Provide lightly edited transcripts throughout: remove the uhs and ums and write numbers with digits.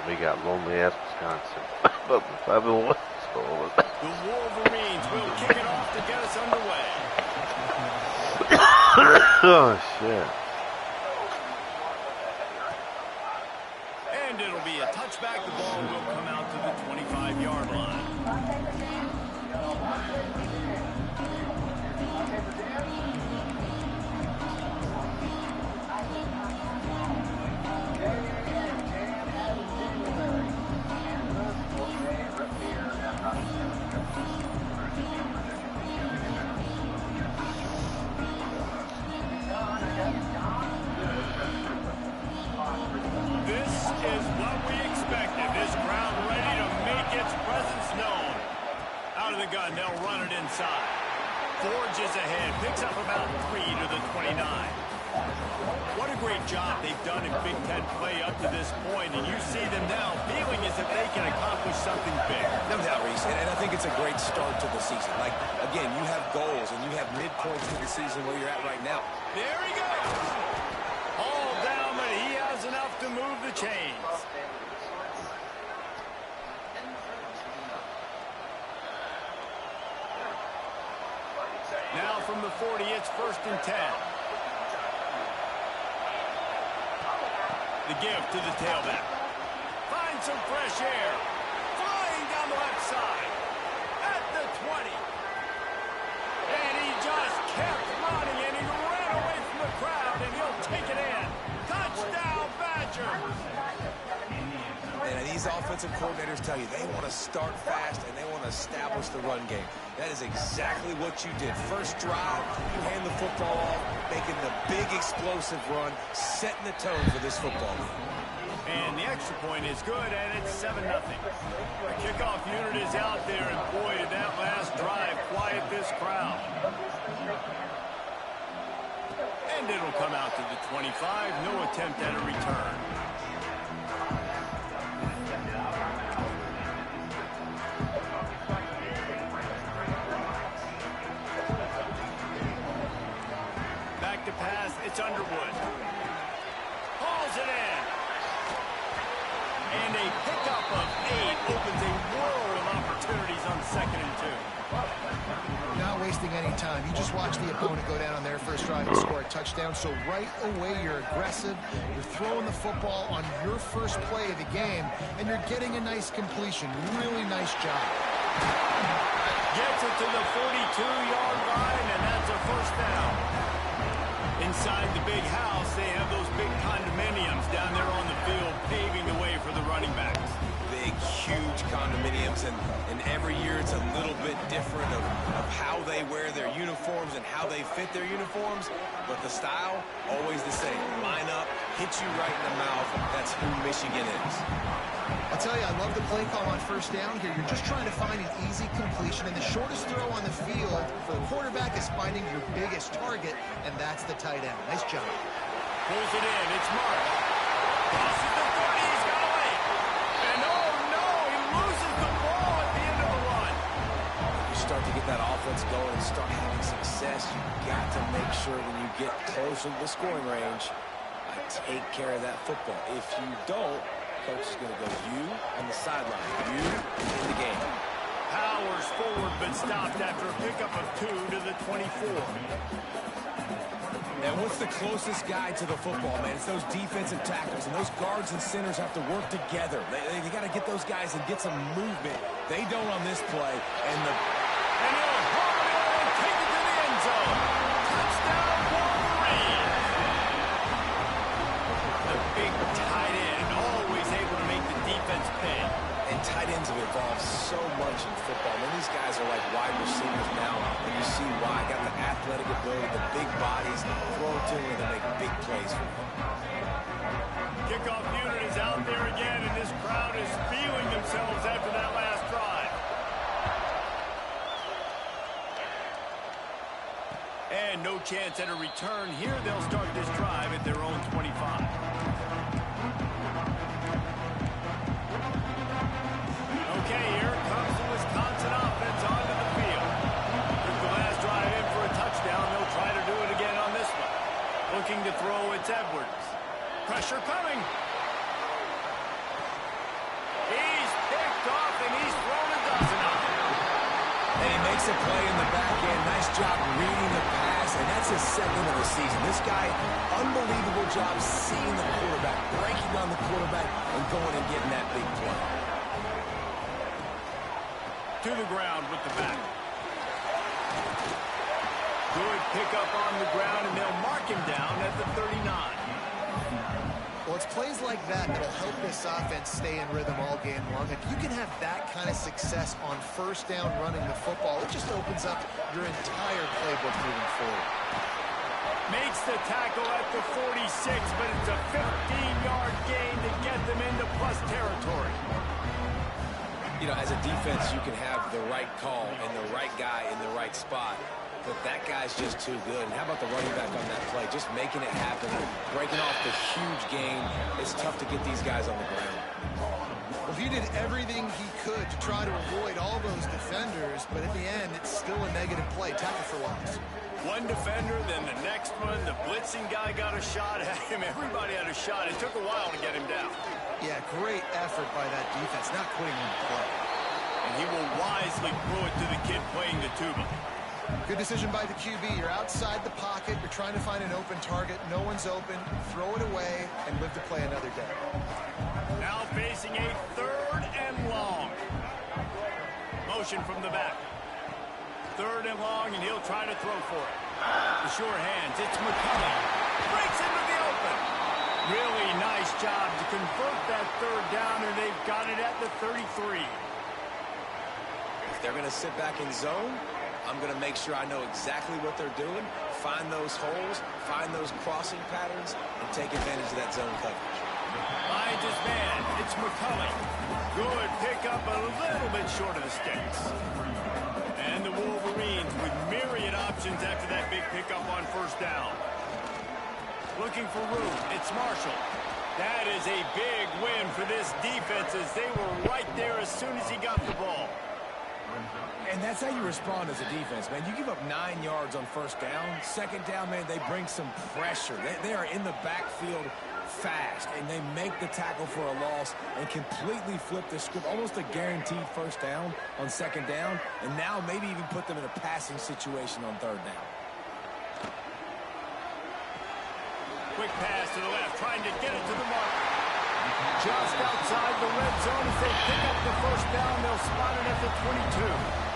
We got lonely-ass Wisconsin. But 5-1. The Wolverines will kick it off to get us underway. Oh, shit. And it'll be a touchback. The ball will come out to the 25-yard line. Gun, they'll run it inside. Forges ahead, picks up about 3 to the 29. What a great job they've done in Big Ten play up to this point, and you see them now feeling as if they can accomplish something big. No doubt, Reese, and I think it's a great start to the season. Like, again, you have goals, and you have midpoints to the season where you're at right now. There he goes! All down, but he has enough to move the chains. Now from the 40, it's 1st and 10. The give to the tailback. Finds some fresh air. Flying down the left side. At the 20. And he just kept running, and he ran away from the crowd, and he'll take it in. Touchdown, Badgers! And these offensive coordinators tell you they want to start fast and they want to establish the run game. That is exactly what you did. First drive, you hand the football off, making the big explosive run, setting the tone for this football game. And the extra point is good, and it's 7-0. The kickoff unit is out there, and boy, did that last drive quiet this crowd. And it'll come out to the 25. No attempt at a return. Back to pass. It's Underwood. Hauls it in. And a pickup of 8 opens a world of opportunities on 2nd and 2. Not wasting any time. You just watch the opponent go down on their first drive and score a touchdown. So right away, you're aggressive. You're throwing the football on your first play of the game, and you're getting a nice completion. Really nice job. Gets it to the 42-yard line, and that's a 1st down. Inside the big house, they have those big condominiums down there on the field, paving the way for the running backs. Big, huge condominiums, and every year it's a little bit different of how they wear their uniforms and how they fit their uniforms, but the style, always the same. Line up, hit you right in the mouth. That's who Michigan is. I'll tell you, I love the play call on 1st down here. You're just trying to find an easy completion, and the shortest throw on the field for the quarterback is finding your biggest target, and that's the tight end. Nice job. Pulls it in. It's Mark. Crosses the 30. He's got away. And oh no, he loses the ball at the end of the run. You start to get that offense going and start having success, you got to make sure when you get closer to the scoring range, take care of that football. If you don't, coach is going to go you on the sideline, you in the game. Powers forward, but stopped after a pickup of 2 to the 24. And what's the closest guy to the football, man? It's those defensive tackles, and those guards and centers have to work together. They got to get those guys and get some movement. They don't on this play, and he'll haul it in and take it to the end zone. Touchdown, Wolverines! The big tight end, always able to make the defense pay. And tight ends have evolved so much in football. Man, these guys are like wide receivers now, and you see why. Got the athletic ability, the big bodies, throw it to them, and make big plays for them. Kickoff unit is out there again, and this crowd is feeling themselves after that last drive. And no chance at a return here. They'll start this drive at their own 25. Okay, here comes the Wisconsin offense onto the field. Took the last drive in for a touchdown. They'll try to do it again on this one. Looking to throw, it's Edwards. Pressure coming. He's picked off, and he's thrown a dozen of them. And he makes a play in the back end. Nice job reading the pass, and that's his second of the season. This guy, unbelievable job seeing the quarterback, breaking down the quarterback, and going and getting that big play. To the ground with the back. Good pickup on the ground, and they'll mark him down at the 39. Well, it's plays like that that'll help this offense stay in rhythm all game long. If you can have that kind of success on first down running the football, it just opens up your entire playbook moving forward. Makes the tackle at the 46, but it's a 15-yard gain to get them into plus territory. You know, as a defense, you can have the right call and the right guy in the right spot, but that guy's just too good. And how about the running back on that play? Just making it happen, breaking off the huge gain. It's tough to get these guys on the ground. Well, he did everything he could to try to avoid all those defenders, but at the end, it's still a negative play. Tackle for loss. One defender, then the next one. The blitzing guy got a shot at him. Everybody had a shot. It took a while to get him down. Yeah, great effort by that defense, not quitting on the play. And he will wisely throw it to the kid playing the tuba. Good decision by the QB. You're outside the pocket. You're trying to find an open target. No one's open. Throw it away and live to play another day. Now facing a 3rd and long. Motion from the back. 3rd and long, and he'll try to throw for it. The sure hands. It's McCulley. Breaks into the open. Really nice job to convert that 3rd down, and they've got it at the 33. If they're going to sit back in zone, I'm going to make sure I know exactly what they're doing, find those holes, find those crossing patterns, and take advantage of that zone coverage. Finds his man. It's McCulley. Good pickup, a little bit short of the sticks. And the Wolverines with myriad options after that big pickup on first down. Looking for room. It's Marshall. That is a big win for this defense as they were right there as soon as he got the ball. And that's how you respond as a defense, man. You give up 9 yards on first down. Second down, man, they bring some pressure. They are in the backfield fast, and they make the tackle for a loss and completely flip the script. Almost a guaranteed first down on second down, and now maybe even put them in a passing situation on third down. Quick pass to the left, trying to get it to the mark. Just outside the red zone as they pick up the first down. They'll spot it at the 22.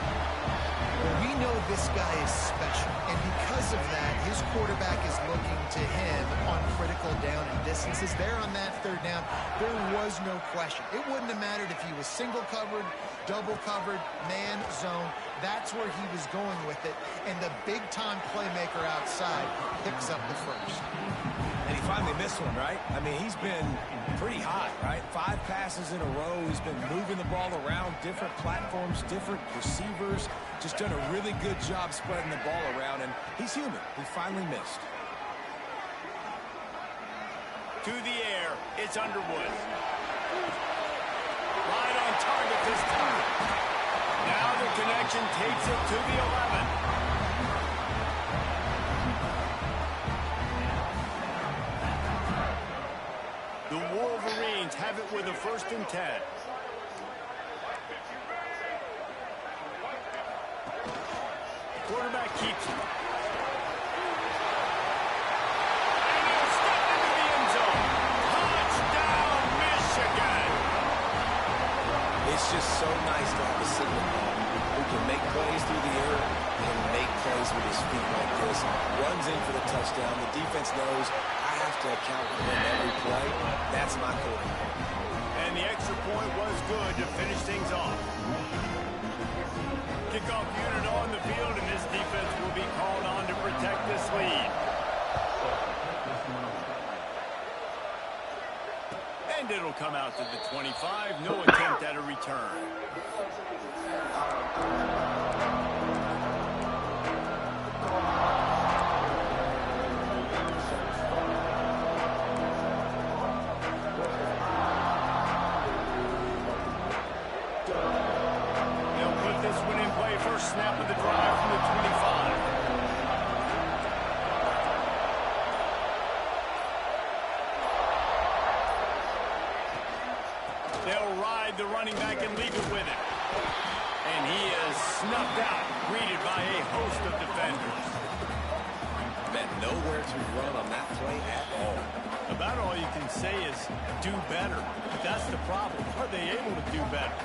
Well, we know this guy is special, and because of that, his quarterback is looking to him on critical down and distances. There on that 3rd down, there was no question. It wouldn't have mattered if he was single covered, double covered, man, zone. That's where he was going with it, and the big-time playmaker outside picks up the first. And he finally missed one, right? I mean, he's been pretty hot, right? 5 passes in a row. He's been moving the ball around, different platforms, different receivers. Just done a really good job spreading the ball around, and he's human. He finally missed. To the air, it's Underwood. Right on target this time. Now the connection takes it to the 11. The Wolverines have it with a 1st and 10. Quarterback keeps it. And he'll step into the end zone. Touchdown, Michigan! It's just so nice to have a signal ball who can make plays through the air and make plays with his feet like this. Runs in for the touchdown. The defense knows I have to account for him every play. That's my quarterback. And the extra point was good to finish things off. Kickoff unit on the field, and this defense will be called on to protect this lead. And it'll come out to the 25. No attempt at a return. Snap of the drive from the 25. They'll ride the running back and leave it with him. And he is snuffed out, greeted by a host of defenders. Met nowhere to run on that play at all. About all you can say is do better. That's the problem. Are they able to do better?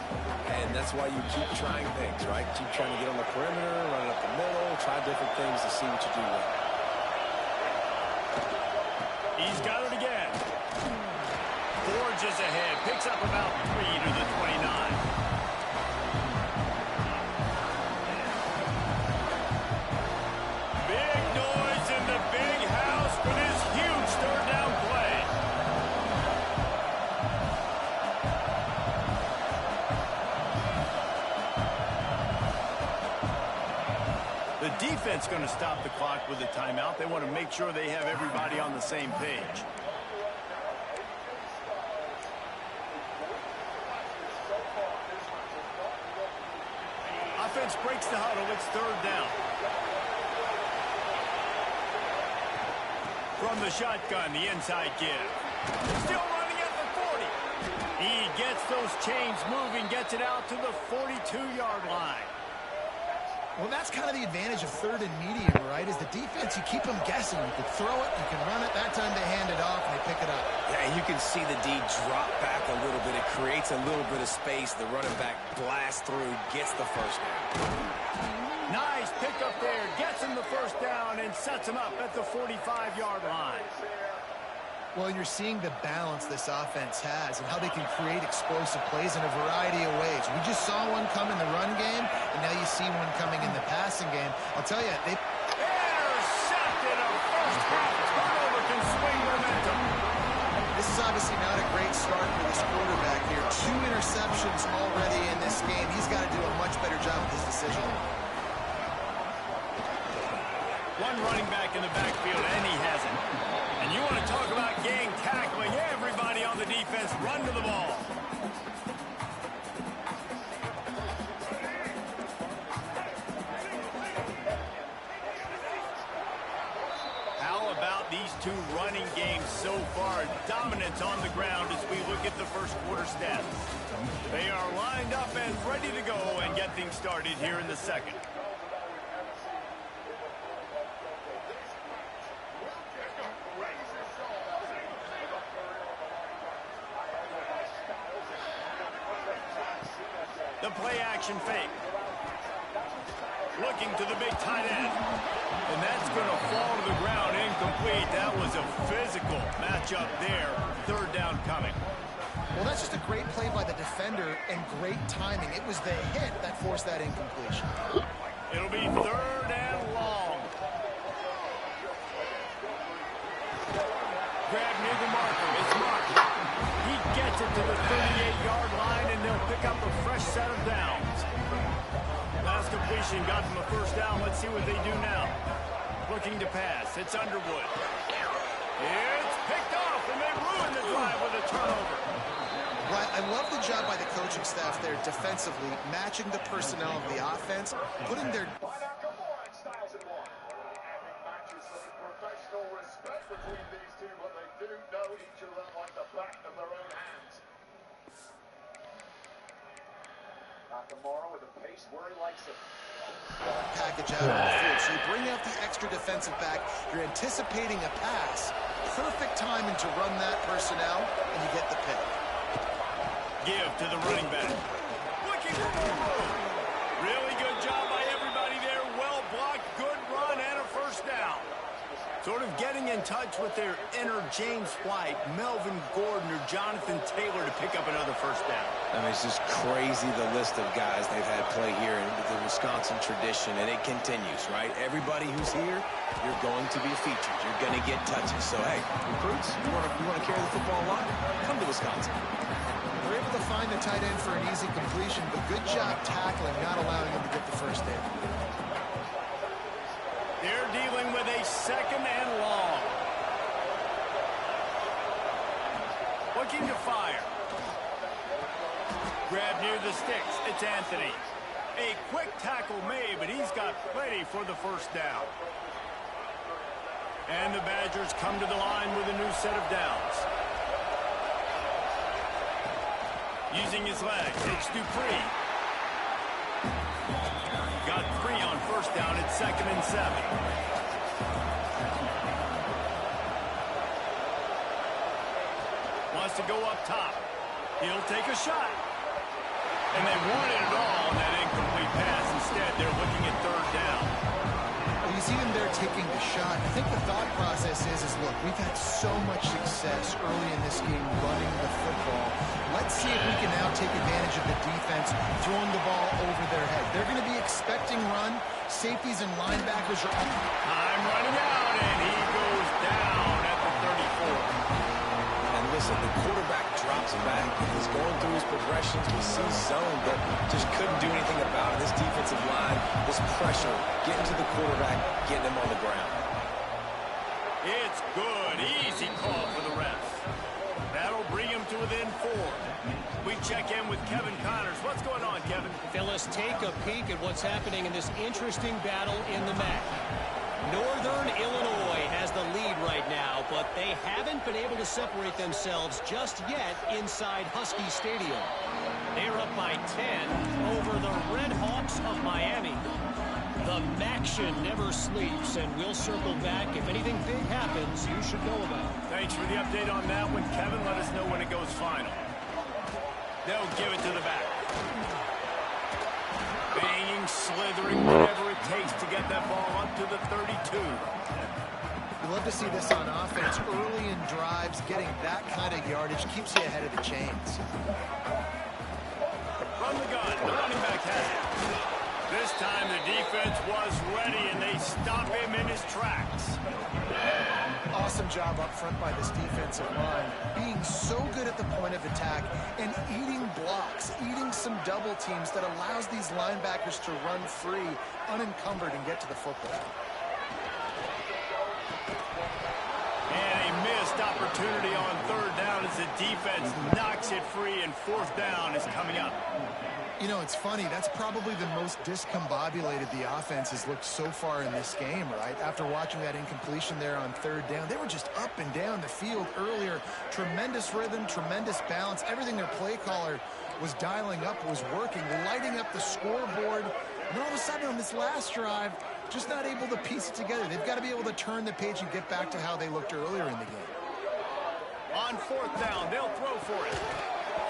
And that's why you keep trying things, right? Keep trying to get on the perimeter, run it up the middle, try different things to see what you do well. He's got it again. Forges ahead, picks up about 3 to the 29. Big noise in the big house for this huge third down play. The defense going to stop the clock with a timeout. They want to make sure they have everybody on the same page. Offense breaks the huddle. It's third down. From the shotgun, the inside give. Still running at the 40. He gets those chains moving, gets it out to the 42-yard line. Well, that's kind of the advantage of third and medium, right? Is the defense, you keep them guessing. You can throw it, you can run it. That time they hand it off and they pick it up. Yeah, you can see the D drop back a little bit. It creates a little bit of space. The running back blasts through, gets the first down. Nice pick up there. Gets him the first down and sets him up at the 45-yard line. Well, you're seeing the balance this offense has and how they can create explosive plays in a variety of ways. We just saw one come in the run game, and now you see one coming in the passing game. I'll tell you, they... Intercepted. A first half turnover can swing momentum. This is obviously not a great start for this quarterback here. 2 interceptions already in this game. He's got to do a much better job with his decision. One running back in the backfield, and he hasn't. And you want to talk about gang tackling. Everybody on the defense run to the ball. How about these two running games so far? Dominance on the ground as we look at the first quarter stats. They are lined up and ready to go and get things started here in the second. The play-action fake. Looking to the big tight end. And that's going to fall to the ground incomplete. That was a physical matchup there. Third down coming. Well, that's just a great play by the defender and great timing. It was the hit that forced that incompletion. It'll be third and long. Grab near the marker. It's marked. He gets it to the 38-yard line, and they'll pick up a fresh set of downs. Last completion got them a first down. Let's see what they do now. Looking to pass. It's Underwood. It's picked off, and they ruin the drive with a turnover. Well, I love the job by the coaching staff there defensively, matching the personnel of the offense, putting their... Professional respect between these two, but they do know each other like the back of their own hands. Nakamura with a pace where he likes it. Package out on the field. So you bring out the extra defensive back. You're anticipating a pass. Perfect timing to run that personnel, and you get the pick. Give to the running back. Looking for more room. Really good job by everybody there. Well blocked, good run, and a first down. Sort of getting in touch with their inner James White, Melvin Gordon, or Jonathan Taylor to pick up another first down. I mean, it's just crazy the list of guys they've had play here in the Wisconsin tradition, and it continues, right? Everybody who's here, you're going to be featured. You're going to get touches. So, hey, recruits, you want to carry the football a lot? Come to Wisconsin. We're able to find the tight end for an easy completion, but good job tackling, not allowing him to get the first down. They're dealing with a second and long. Looking to fire. Grab near the sticks. It's Anthony. A quick tackle made, but he's got plenty for the first down. And the Badgers come to the line with a new set of downs. Using his legs, it's Dupree. Got 3 on first down at 2nd and 7. Wants to go up top. He'll take a shot. And they wanted it all on that incomplete pass. Instead, they're looking at 3rd down. Well, you see them there taking the shot. I think the thought process is look, we've had so much success early in this game running the football. Let's see if we can now take advantage of the defense throwing the ball over their head. They're going to be expecting run. Safeties and linebackers are up. Time running out, and he goes down at the 34. And listen, the quarterback drops back. He's going through his progressions. We see zone, but just couldn't do anything about it. This defensive line, this pressure, getting to the quarterback, getting him on the ground. It's good. Easy call for the refs. That'll bring him to within 4. We check in with Kevin Connors. What's going on, Kevin? Phyllis, take a peek at what's happening in this interesting battle in the MAC. Northern Illinois has the lead right now, but they haven't been able to separate themselves just yet inside Husky Stadium. They're up by 10 over the Red Hawks of Miami. The MACtion never sleeps, and we'll circle back. If anything big happens, you should know about it. Thanks for the update on that one, Kevin. Let us know when it goes final. They'll give it to the back. Banging, slithering, whatever it takes to get that ball up to the 32. You love to see this on offense. Early in drives, getting that kind of yardage keeps you ahead of the chains. From the gun, the running back has it. This time the defense was ready, and they stop him in his tracks. Awesome job up front by this defensive line, being so good at the point of attack and eating blocks, eating some double teams that allows these linebackers to run free, unencumbered, and get to the football. And a missed opportunity on 3rd down as the defense knocks it free, and 4th down is coming up. You know, it's funny. That's probably the most discombobulated the offense has looked so far in this game, right? After watching that incompletion there on 3rd down, they were just up and down the field earlier. Tremendous rhythm, tremendous balance. Everything their play caller was dialing up was working, lighting up the scoreboard. And all of a sudden on this last drive, just not able to piece it together. They've got to be able to turn the page and get back to how they looked earlier in the game. On 4th down, they'll throw for it.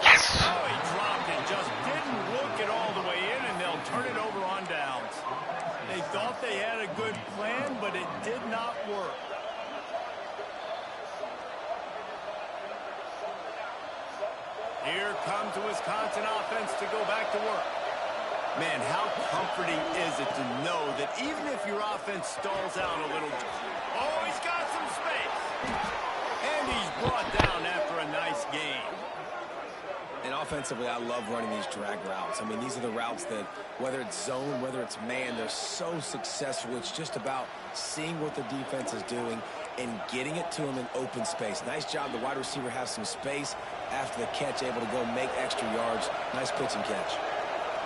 Oh, he dropped it. Just didn't look it all the way in, and they'll turn it over on downs. They thought they had a good plan, but it did not work. Here comes the Wisconsin offense to go back to work. Man, how comforting is it to know that even if your offense stalls out a little... Oh, he's got some space. And he's brought down after a nice game. And offensively, I love running these drag routes. I mean, these are the routes that, whether it's zone, whether it's man, they're so successful. It's just about seeing what the defense is doing and getting it to them in open space. Nice job. The wide receiver has some space after the catch, able to go make extra yards. Nice pitch and catch.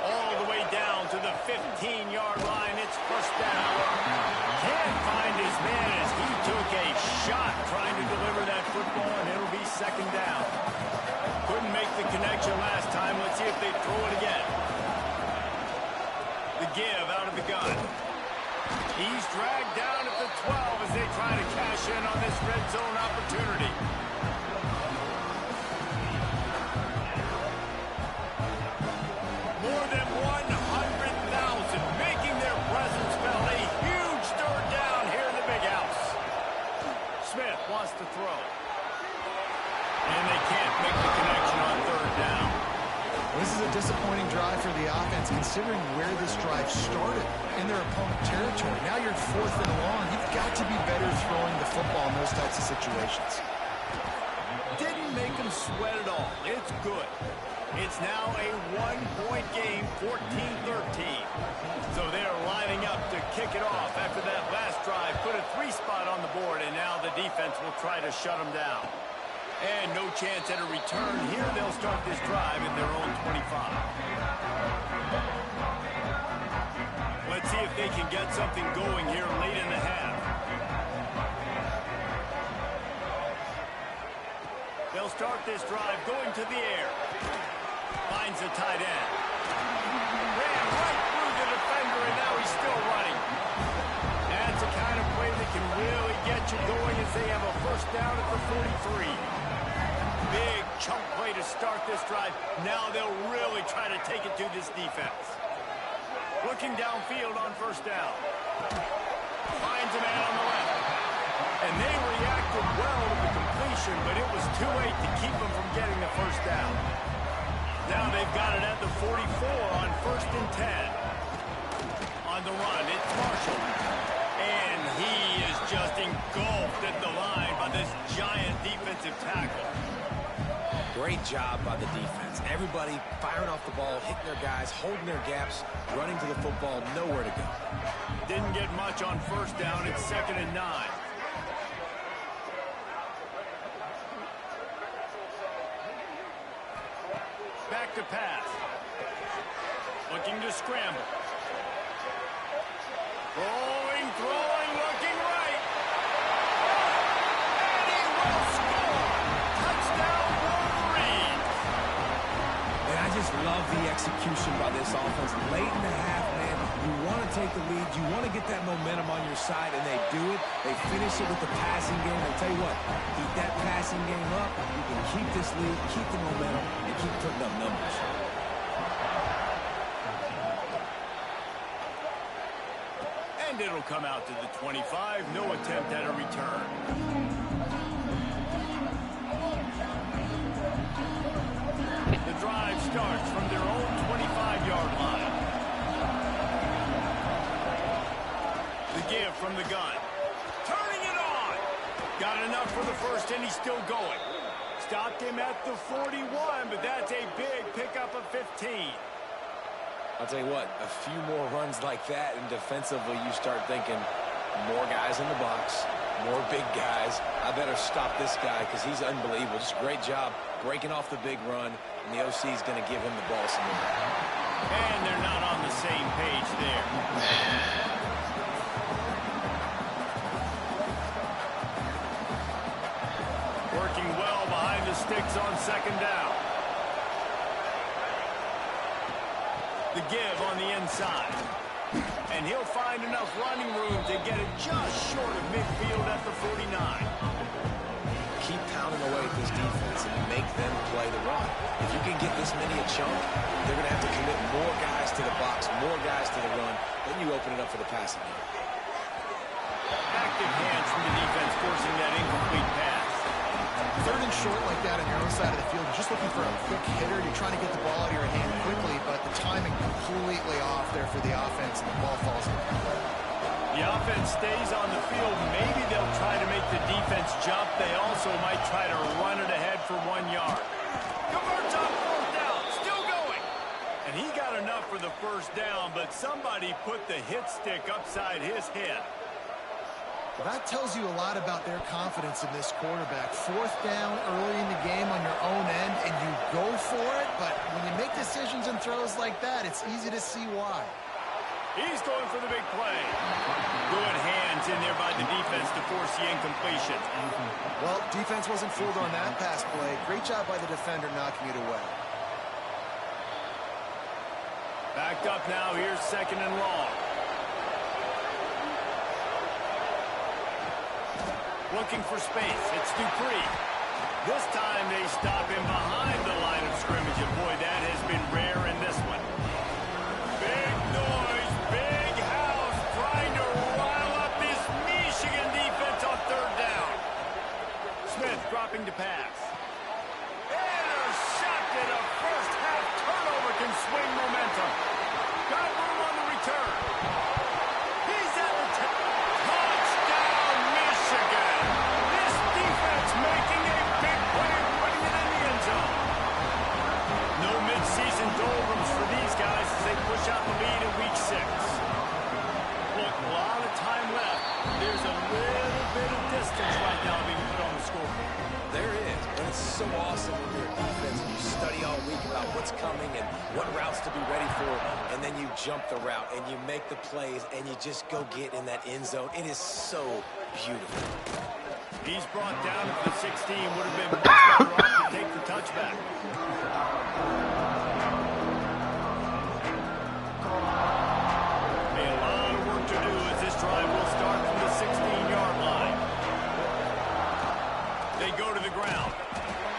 All the way down to the 15-yard line. It's 1st down. Can't find his man as he took a shot trying to deliver that football, and it'll be 2nd down. Couldn't make the connection last time. Let's see if they throw it again. The give out of the gun. He's dragged down at the 12 as they try to cash in on this red zone opportunity. More than 100,000 making their presence felt. A huge 3rd down here in the big house. Smith wants to throw. And they can't make the connection on 3rd down. This is a disappointing drive for the offense, considering where this drive started in their opponent territory. Now you're 4th and long. You've got to be better throwing the football in those types of situations. Didn't make them sweat at all. It's good. It's now a 1-point game, 14-13. So they're lining up to kick it off after that last drive. Put a 3-spot on the board, and now the defense will try to shut them down. And no chance at a return. Here they'll start this drive at their own 25. Let's see if they can get something going here late in the half. They'll start this drive going to the air. Finds the tight end. Ran right through the defender, and now he's still running. That's the kind of play that can really get you going as they have a first down at the 43. Big chunk play to start this drive. Now they'll really try to take it to this defense. Looking downfield on first down. Finds a man on the left. And they reacted well to the completion, but it was too late to keep them from getting the first down. Now they've got it at the 44 on 1st and 10. On the run, it's Marshall. And he is just engulfed at the line by this giant defensive tackle. Great job by the defense. Everybody firing off the ball, hitting their guys, holding their gaps, running to the football, nowhere to go. Didn't get much on first down. It's 2nd and 9. Back to pass. Looking to scramble. Throwing, looking right. And he will score. Touchdown, Wolverines. And I just love the execution by this offense. Late in the half, man, you want to take the lead. You want to get that momentum on your side, and they do it. They finish it with the passing game. I'll tell you what, keep that passing game up. You can keep this lead, keep the momentum, and keep putting up numbers. And it'll come out to the 25. No attempt at a return. The drive starts from their own 25-yard line. The give from the gun. Turning it on. Got enough for the first, and he's still going. Stopped him at the 41, but that's a big pickup of 15. I'll tell you what, a few more runs like that, and defensively you start thinking more guys in the box, more big guys. I better stop this guy because he's unbelievable. Just a great job breaking off the big run, and the OC is going to give him the ball some more. And they're not on the same page there. Working well behind the sticks on 2nd down. The give on the inside. And he'll find enough running room to get it just short of midfield at the 49. Keep pounding away at this defense and make them play the run. If you can get this many a chunk, they're going to have to commit more guys to the box, more guys to the run. Then you open it up for the passing game. Active hands from the defense forcing that incomplete pass. 3rd and short like that on your own side of the field. You're just looking for a quick hitter. You're trying to get the ball out of your hand quickly, but the timing completely off there for the offense, and the ball falls in. The offense stays on the field. Maybe they'll try to make the defense jump. They also might try to run it ahead for 1 yard. Converts on 4th down. Still going. And he got enough for the first down, but somebody put the hit stick upside his head. Well, that tells you a lot about their confidence in this quarterback. 4th down early in the game on your own end, and you go for it, but when you make decisions and throws like that, it's easy to see why. He's going for the big play. Good hands in there by the defense to force the incompletion. Well, defense wasn't fooled on that pass play. Great job by the defender knocking it away. Backed up now. Here's 2nd and long. Looking for space. It's Dupree. This time they stop him behind the line of scrimmage, and boy, that has been rare in this one. Big noise, big house, trying to rile up this Michigan defense on 3rd down. Smith dropping to pass. Intercepted. A first half turnover can swing momentum. Got room on the return. He's at the touchdown, Michigan. This defense making a big play and putting it in the end zone. No midseason doldrums for these guys as they push out the lead in week 6. Look, a lot of time left. There's a little bit of distance right now being put on the scoreboard. There is, and it's so awesome when you're a defense and you study all week about what's coming and what routes to be ready for, and then you jump the route and you make the plays and you just go get in that end zone. It is so beautiful. He's brought down to the 16. Would have been much better off to take the touchback. drive will start from the 16-yard line. They go to the ground.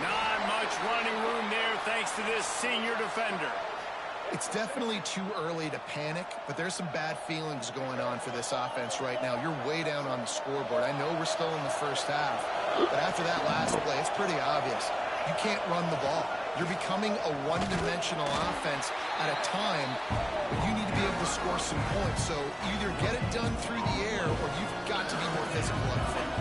Not much running room there thanks to this senior defender. It's definitely too early to panic, but there's some bad feelings going on for this offense right now. You're way down on the scoreboard. I know we're still in the first half, but after that last play, it's pretty obvious. You can't run the ball. You're becoming a one-dimensional offense at a time when you need to be able to score some points. So either get it done through the air or you've got to be more physical up front.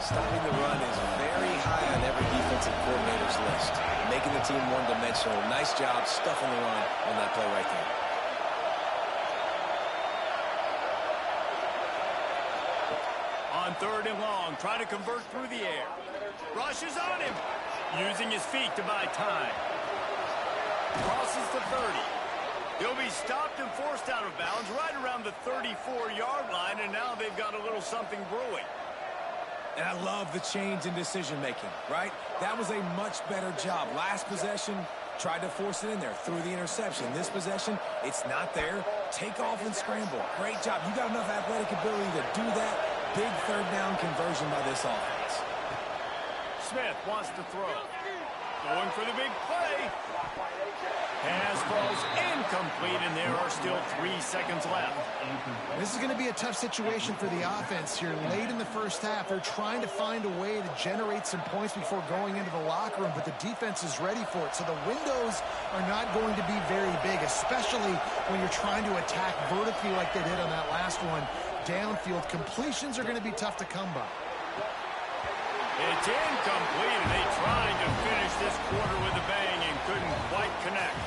Stopping the run is very high on every defensive coordinator's list. Making the team one-dimensional. Nice job stuffing the run on that play right there. On 3rd and long, trying to convert through the air. Rushes on him. Using his feet to buy time. Crosses the 30. He'll be stopped and forced out of bounds right around the 34-yard line, and now they've got a little something brewing. And I love the change in decision-making, right? That was a much better job. Last possession, tried to force it in there, threw the interception. This possession, it's not there. Take off and scramble. Great job. You got enough athletic ability to do that. Big 3rd down conversion by this offense. Smith wants to throw. Going for the big play. Pass falls incomplete, and there are still 3 seconds left. This is going to be a tough situation for the offense here. Late in the first half, they're trying to find a way to generate some points before going into the locker room, but the defense is ready for it. So the windows are not going to be very big, especially when you're trying to attack vertically like they did on that last one. Downfield completions are going to be tough to come by. It's incomplete, and they tried to finish this quarter with a bang and couldn't quite connect.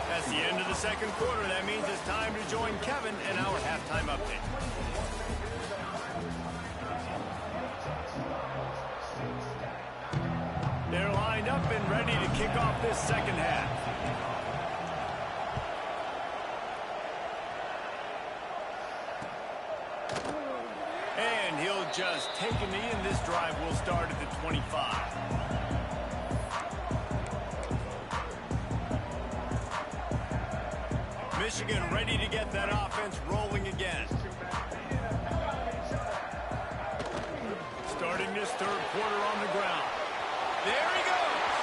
That's the end of the 2nd quarter. That means it's time to join Kevin in our halftime update. They're lined up and ready to kick off this 2nd half. And he'll just take a knee, and this drive will start at the 25. Michigan ready to get that offense rolling again. Starting this 3rd quarter on the ground. There he goes.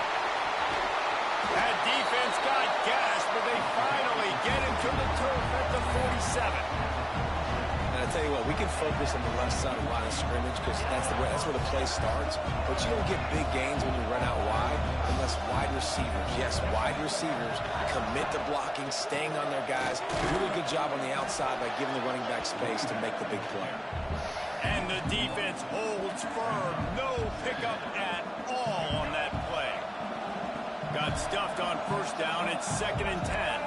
That defense got gashed, but they finally get him to the turf at the 47. And I tell you what, we can focus on the left side of the line of scrimmage because that's where the play starts. But you don't get big gains when you run out wide unless wide receivers, yes, wide receivers, commit to blocking, staying on their guys. Really good job on the outside by giving the running back space to make the big play. And the defense holds firm. No pickup at all on that play. Got stuffed on 1st down. It's 2nd and 10.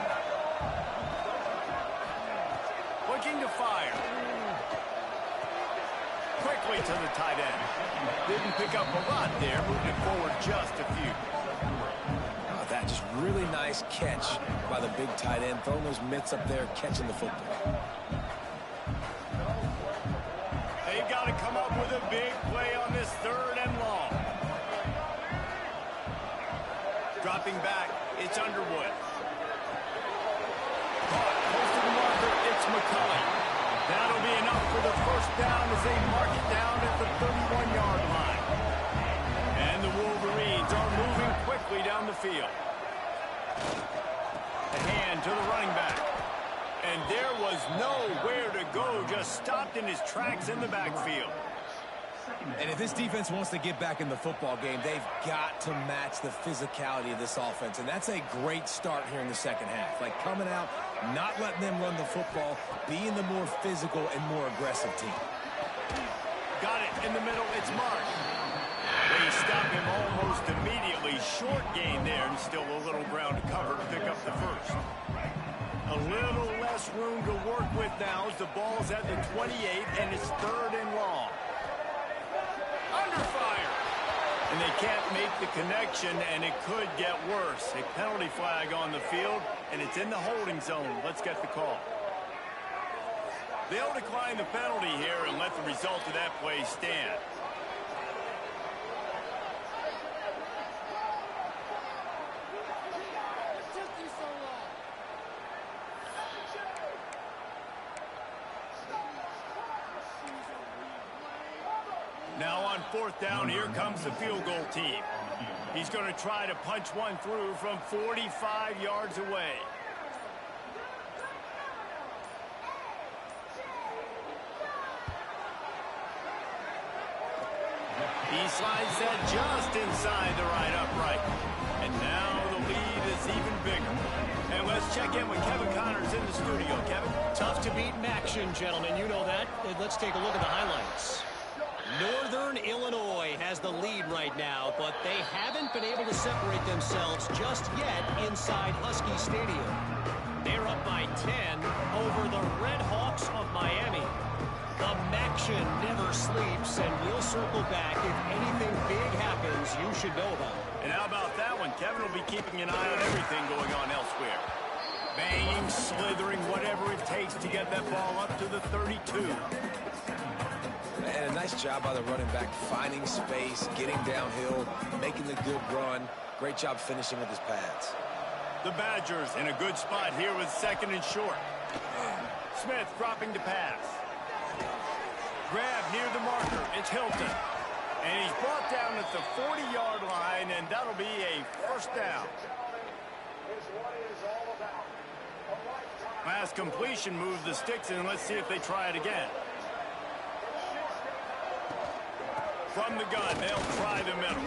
Looking to fire. Quickly to the tight end. Didn't pick up a lot there. Moved it forward just a few. How about that? Just really nice catch by the big tight end. Throwing those mitts up there, catching the football. They've got to come up with a big play on this 3rd and long. Dropping back, it's Underwood. Caught close to the marker, it's McCulley. That'll be enough for the 1st down as they mark it down at the 31-yard line. And the Wolverines are moving quickly down the field. The hand to the running back. And there was nowhere to go, just stopped in his tracks in the backfield. And if this defense wants to get back in the football game, they've got to match the physicality of this offense. And that's a great start here in the 2nd half. Like coming out, not letting them run the football, being the more physical and more aggressive team. Got it in the middle, it's Mark. They stop him almost immediately. Short gain there, and still a little ground to cover to pick up the 1st. A little less room to work with now as the ball's at the 28, and it's 3rd and long. Under fire. And they can't make the connection, and it could get worse. A penalty flag on the field, and it's in the holding zone. Let's get the call. They'll decline the penalty here and let the result of that play stand. Now on 4th down, here comes the field goal team. He's going to try to punch one through from 45 yards away. He slides that just inside the right upright. And now the lead is even bigger. And let's check in with Kevin Connors in the studio. Kevin? Tough to beat in action, gentlemen. You know that. Let's take a look at the highlights. Northern Illinois has the lead right now, but they haven't been able to separate themselves just yet inside Husky Stadium. They're up by 10 over the Red Hawks of Miami. The Maction never sleeps, and we'll circle back if anything big happens you should know about. And how about that one? Kevin will be keeping an eye on everything going on elsewhere. Banging, slithering, whatever it takes to get that ball up to the 32. And a nice job by the running back, finding space, getting downhill, making the good run. Great job finishing with his pads. The Badgers in a good spot here with 2nd and short. Smith dropping to pass. Grab near the marker. It's Hilton. And he's brought down at the 40-yard line, and that'll be a 1st down. Last completion moved the sticks in. Let's see if they try it again. From the gun, they'll try the middle.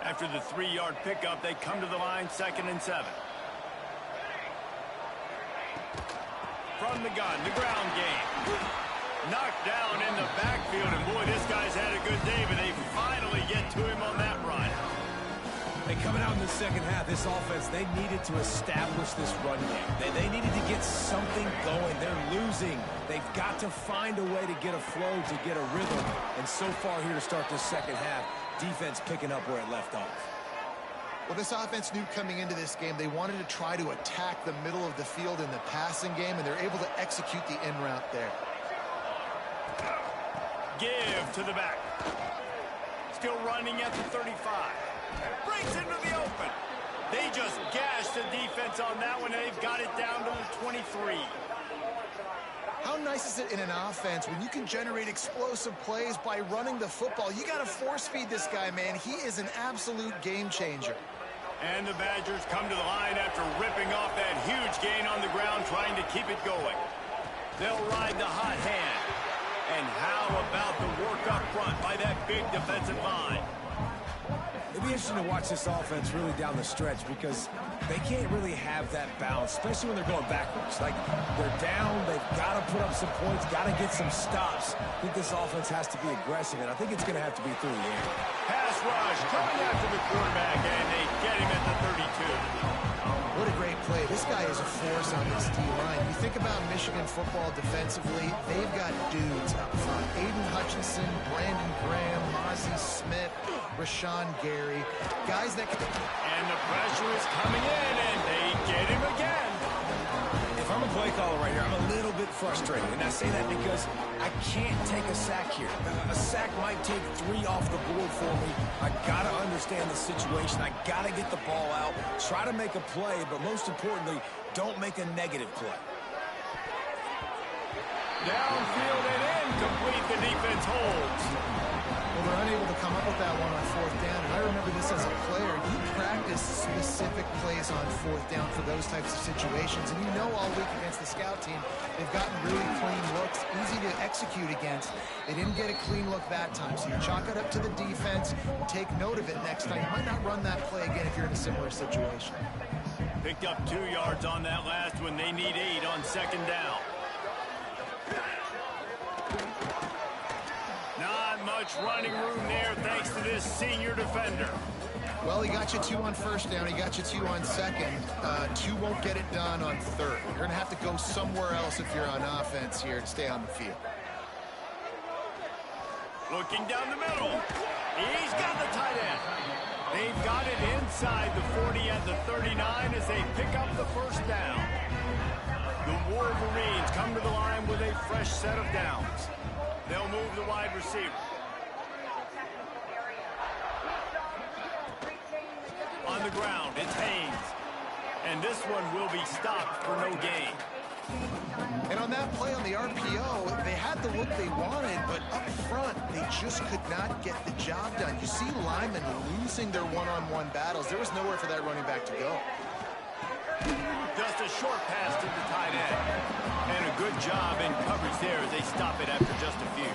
After the 3-yard pickup, they come to the line, 2nd and 7. From the gun, the ground game. Knocked down in the backfield, and boy, this guy's had a good day, but they finally get to him on that run. They coming out in the second half, this offense, they needed to establish this run game. They needed to get something going. They're losing. They've got to find a way to get a flow, to get a rhythm. And so far here to start this second half, defense picking up where it left off. Well, this offense knew coming into this game they wanted to try to attack the middle of the field in the passing game, and they're able to execute the in route there. Give to the back. Still running at the 35. Breaks into the open. They just gashed the defense on that one. They've got it down to the 23. How nice is it in an offense when you can generate explosive plays by running the football? You got to force feed this guy, man. He is an absolute game changer. And the Badgers come to the line after ripping off that huge gain on the ground, trying to keep it going. They'll ride the hot hand. And how about the work up front by that big defensive line? It'll be interesting to watch this offense really down the stretch because they can't really have that balance, especially when they're going backwards. Like, they're down, they've got to put up some points, got to get some stops. I think this offense has to be aggressive, and I think it's going to have to be through the air. Pass rush coming after the quarterback, and they get him at the 32. What a great play. This guy is a force on this D-line. You think about Michigan football defensively, they've got dudes up front. Aiden Hutchinson, Brandon Graham, Mozzie Smith, Rashawn Gary. Guys that can... And the pressure is coming in, and they get him again. If I'm a play caller right here, I'm a little bit frustrated. And I say that because I can't take a sack here. A sack might take 3 off the board for me. I got to understand the situation. I got to get the ball out, try to make a play, but most importantly, don't make a negative play. Downfield and incomplete. The defense holds. Well, they're unable to come up with that one on 4th down. And I remember this as a player. You practice specific plays on 4th down for those types of situations. And you know all week against the scout team, they've gotten really clean looks, easy to execute against. They didn't get a clean look that time. So you chalk it up to the defense. Take note of it next time. You might not run that play again if you're in a similar situation. Picked up 2 yards on that last one. They need 8 on 2nd down. Not much running room there thanks to this senior defender. Well, he got you 2 on 1st down. He got you 2 on 2nd. 2 won't get it done on 3rd. You're going to have to go somewhere else if you're on offense here to stay on the field. Looking down the middle. He's got the tight end. They've got it inside the 40 at the 39 as they pick up the 1st down. The Wolverines come to the line with a fresh set of downs. They'll move the wide receiver. On the ground, it's Haynes. And this one will be stopped for no gain. on the RPO, they had the look they wanted, but up front, they just could not get the job done. You see Lyman losing their one-on-one battles. There was nowhere for that running back to go. Just a short pass to the tight end. And a good job in coverage there as they stop it after just a few.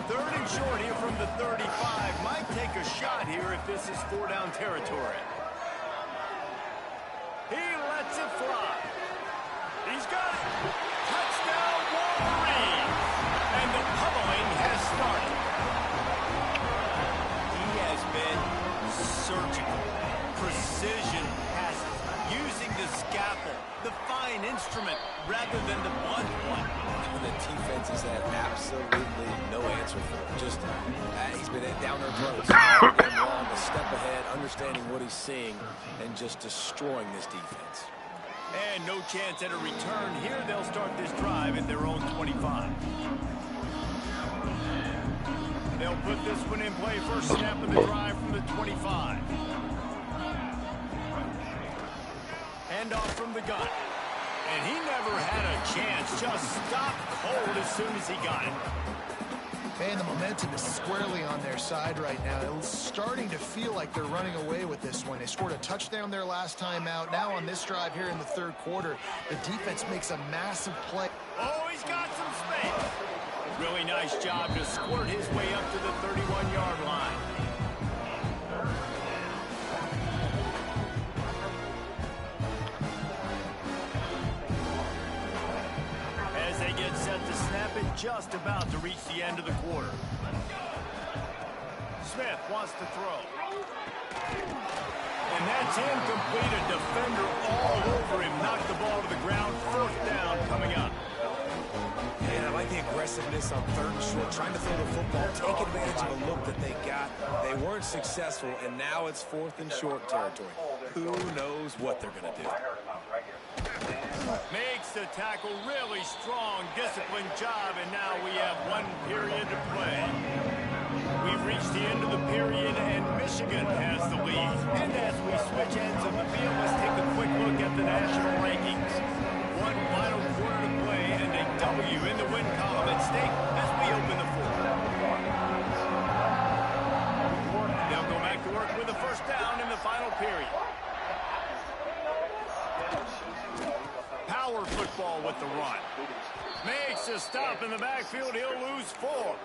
3rd and short here from the 35. Might take a shot here if this is 4-down territory. He lets it fly. He's got it. Touchdown, Wolverine. And the pummeling has started. He has been surgical. Precision passes. Using the scalpel, the fine instrument, rather than the blunt one. The defense has had absolutely no answer for him. Just, he's been down their throats. Getting wrong, a step ahead, understanding what he's seeing, and just destroying this defense. And no chance at a return here. They'll start this drive at their own 25. They'll put this one in play. First snap of the drive from the 25. Hand off from the gun. And he never had a chance. Just stopped cold as soon as he got it. Man, the momentum is squarely on their side right now. It's starting to feel like they're running away with this one. They scored a touchdown their last time out. Now on this drive here in the 3rd quarter, the defense makes a massive play. Oh, he's got some space. Really nice job to squirt his way up to the 31-yard line. They get set to snap it, just about to reach the end of the quarter. Smith wants to throw. And that's incomplete. A defender all over him. Knocked the ball to the ground. 4th down coming up. And I like the aggressiveness on 3rd and short, trying to throw the football, take advantage of the look that they got. They weren't successful, and now it's 4th and short territory. Who knows what they're going to do? Makes the tackle really strong, disciplined job, and now we have 1 period to play. We've reached the end of the period, and Michigan has the lead. And as we switch ends of the field, let's take a quick look at the national rankings. 1 final quarter to play, and a W in the win column at stake as we open the 4th. They'll go back to work with a first down in the final period. Power football with the run. Makes a stop in the backfield. He'll lose 4.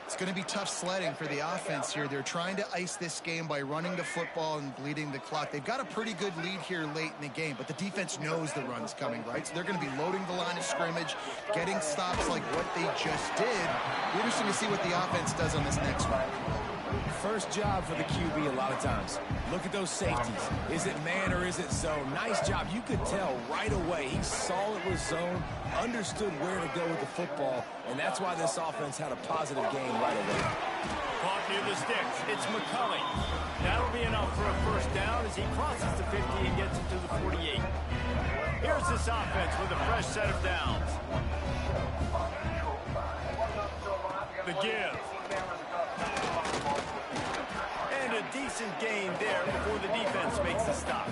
It's going to be tough sledding for the offense here. They're trying to ice this game by running the football and bleeding the clock. They've got a pretty good lead here late in the game, but the defense knows the run's coming, right? So they're going to be loading the line of scrimmage, getting stops like what they just did. Interesting to see what the offense does on this next one. First job for the QB a lot of times. Look at those safeties. Is it man or is it zone? Nice job. You could tell right away. He saw it was zone, understood where to go with the football, and that's why this offense had a positive game right away. Caught near the sticks. It's McCulley. That'll be enough for a first down as he crosses the 50 and gets it to the 48. Here's this offense with a fresh set of downs. The give. And a decent gain there before the defense makes a stop.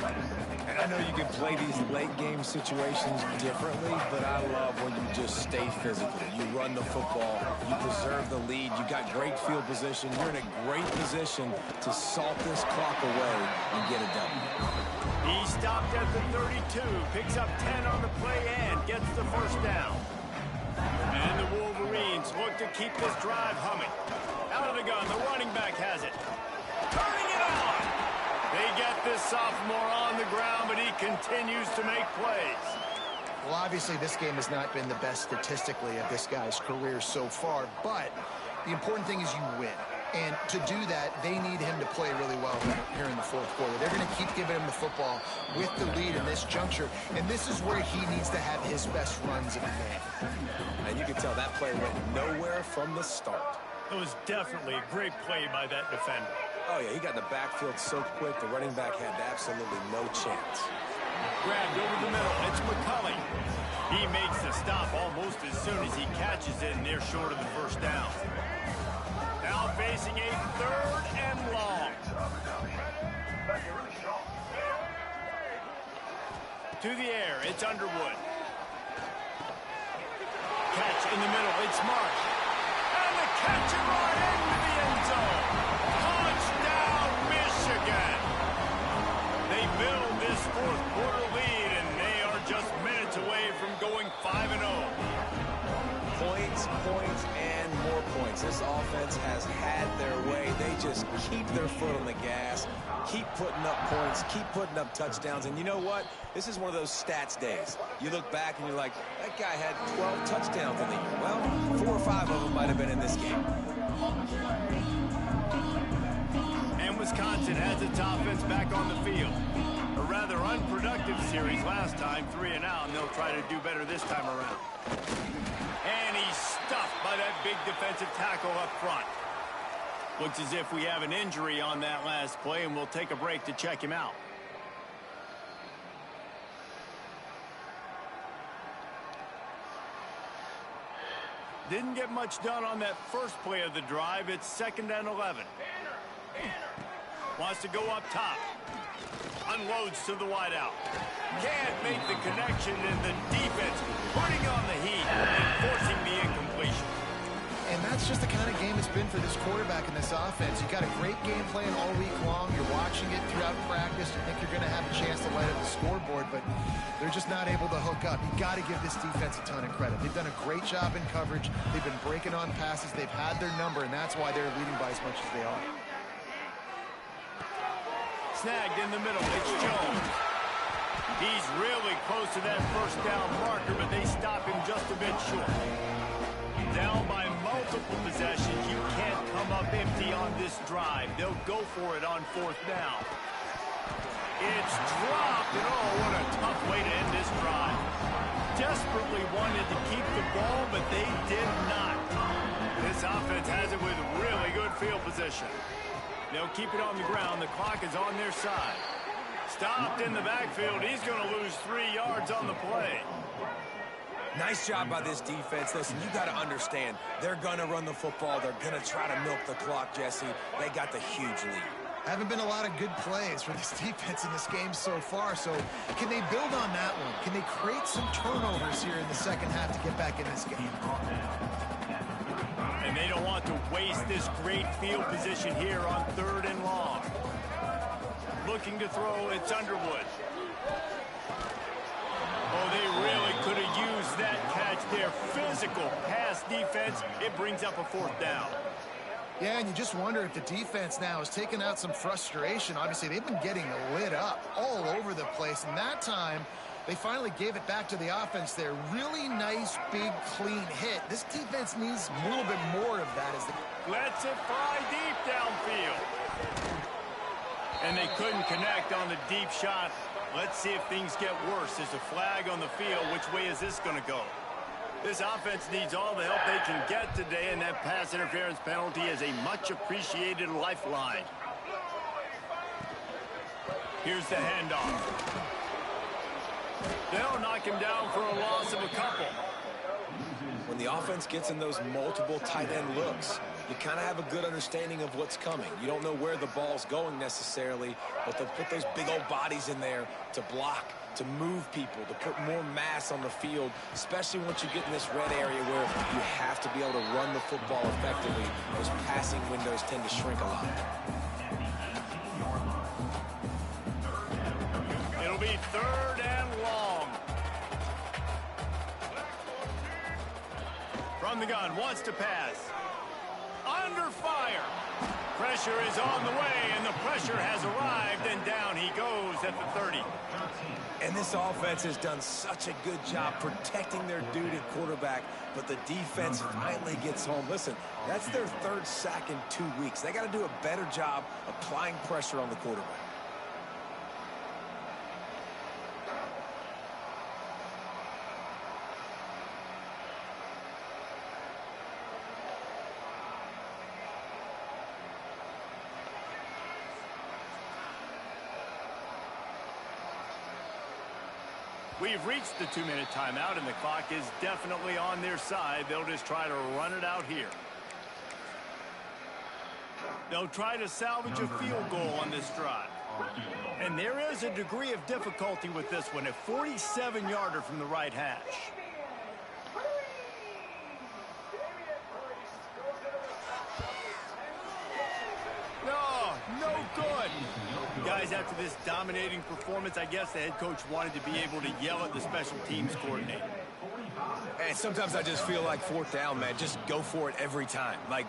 And I know you can play these late game situations differently, but I love when you just stay physical. You run the football, you preserve the lead, you got great field position, you're in a great position to salt this clock away and get it done. He stopped at the 32, picks up 10 on the play and gets the first down. And the Wolverines look to keep this drive humming. Out of the gun, the running back has it. Turning it on! They get this sophomore on the ground, but he continues to make plays. Well, obviously, this game has not been the best statistically of this guy's career so far, but the important thing is you win. And to do that, they need him to play really well here in the 4th quarter. They're going to keep giving him the football with the lead in this juncture, and this is where he needs to have his best runs of the game. And you can tell that play went nowhere from the start. It was definitely a great play by that defender. Oh, yeah, he got in the backfield so quick, the running back had absolutely no chance. Grabbed over the middle. It's McCulley. He makes the stop almost as soon as he catches it, and they're short of the first down. Now facing a 3rd and long. To the air, it's Underwood. in the middle. It's Marsh. And the catch and run into the end zone. Touchdown, Michigan. They build this fourth quarter lead, and they are just minutes away from going 5-0. Points, points, and more points. This offense has had their way. They just keep their foot on the gas, keep putting up points, keep putting up touchdowns. And you know what? This is one of those stats days. You look back and you're like, that guy had 12 touchdowns in the year. Well, 4 or 5 of them might have been in this game. And Wisconsin has its offense back on the field. A rather unproductive series last time, 3 and out, and they'll try to do better this time around. And he's stuffed by that big defensive tackle up front. Looks as if we have an injury on that last play, and we'll take a break to check him out. Didn't get much done on that first play of the drive. It's 2nd and 11. Wants to go up top. Unloads to the wideout. Can't make the connection, and the defense putting on the heat and forcing the incompletion. And that's just the kind of game it's been for this quarterback in this offense. You've got a great game plan all week long. You're watching it throughout practice. You think you're going to have a chance to light up the scoreboard, but they're just not able to hook up. You've got to give this defense a ton of credit. They've done a great job in coverage. They've been breaking on passes. They've had their number, and that's why they're leading by as much as they are. Snagged in the middle. It's Jones. He's really close to that first down marker, but they stop him just a bit short. Down by multiple possessions. You can't come up empty on this drive. They'll go for it on 4th down. It's dropped, and oh, what a tough way to end this drive. Desperately wanted to keep the ball, but they did not. This offense has it with really good field position. They'll keep it on the ground. The clock is on their side. Stopped in the backfield. He's going to lose 3 yards on the play. Nice job by this defense. Listen, you got to understand, they're going to run the football. They're going to try to milk the clock, Jesse. They got the huge lead. Haven't been a lot of good plays for this defense in this game so far, so can they build on that one? Can they create some turnovers here in the second half to get back in this game? And they don't want to waste this great field position here on 3rd and long. Looking to throw, it's Underwood. Oh, they really could have used that catch there. Physical pass defense. It brings up a 4th down. Yeah, and you just wonder if the defense now has taken out some frustration. Obviously, they've been getting lit up all over the place, and that time they finally gave it back to the offense there. Really nice, big, clean hit. This defense needs a little bit more of that. Lets it fly deep downfield. And they couldn't connect on the deep shot. Let's see if things get worse. There's a flag on the field. Which way is this going to go? This offense needs all the help they can get today, and that pass interference penalty is a much-appreciated lifeline. Here's the handoff. They'll knock him down for a loss of a couple. When the offense gets in those multiple tight end looks, you kind of have a good understanding of what's coming. You don't know where the ball's going necessarily, but they'll put those big old bodies in there to block, to move people, to put more mass on the field, especially once you get in this red area where you have to be able to run the football effectively. Those passing windows tend to shrink a lot. It'll be 3rd and long. From the gun, wants to pass. Under fire. Pressure is on the way, and the pressure has arrived, and down he goes at the 30. And this offense has done such a good job protecting their dude at quarterback, but the defense finally gets home. Listen, that's their 3rd sack in 2 weeks. They got to do a better job applying pressure on the quarterback. We've reached the 2-minute timeout, and the clock is definitely on their side. They'll just try to run it out here. They'll try to salvage a field goal on this drive. And there is a degree of difficulty with this one, a 47-yarder from the right hash. guys, after this dominating performance, I guess the head coach wanted to be able to yell at the special teams coordinator. And sometimes I just feel like fourth down, man, just go for it every time. Like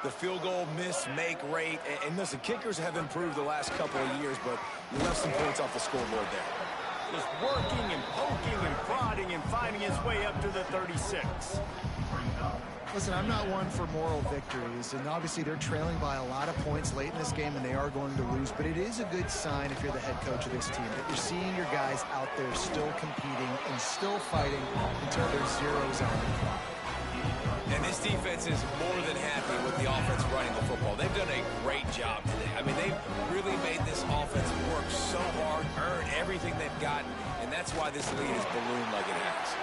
the field goal miss, make rate. And listen, kickers have improved the last couple of years, but you left some points off the scoreboard there. Just working and poking and prodding and finding his way up to the 36. Listen, I'm not one for moral victories, and obviously they're trailing by a lot of points late in this game, and they are going to lose, but it is a good sign if you're the head coach of this team that you're seeing your guys out there still competing and still fighting until there's zeros on the clock. And this defense is more than happy with the offense running the football. They've done a great job today. I mean, they've really made this offense work so hard, earn everything they've gotten, and that's why this lead has ballooned like it has.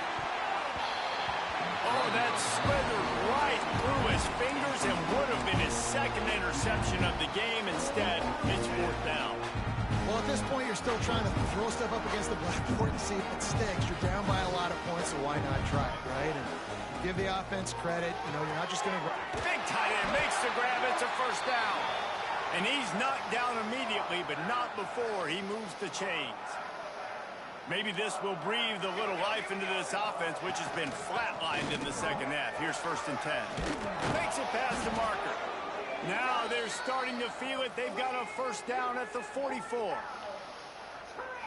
Oh, that slithered right through his fingers and would have been his second interception of the game. Instead, it's fourth down. Well, at this point, you're still trying to throw stuff up against the blackboard and see if it sticks. You're down by a lot of points, so why not try it, right? And give the offense credit. You know, you're not just going to... Big tight end makes the grab. It's a first down. And he's knocked down immediately, but not before he moves the chains. Maybe this will breathe a little life into this offense, which has been flatlined in the second half. Here's 1st and 10. Makes it past the marker. Now they're starting to feel it. They've got a first down at the 44.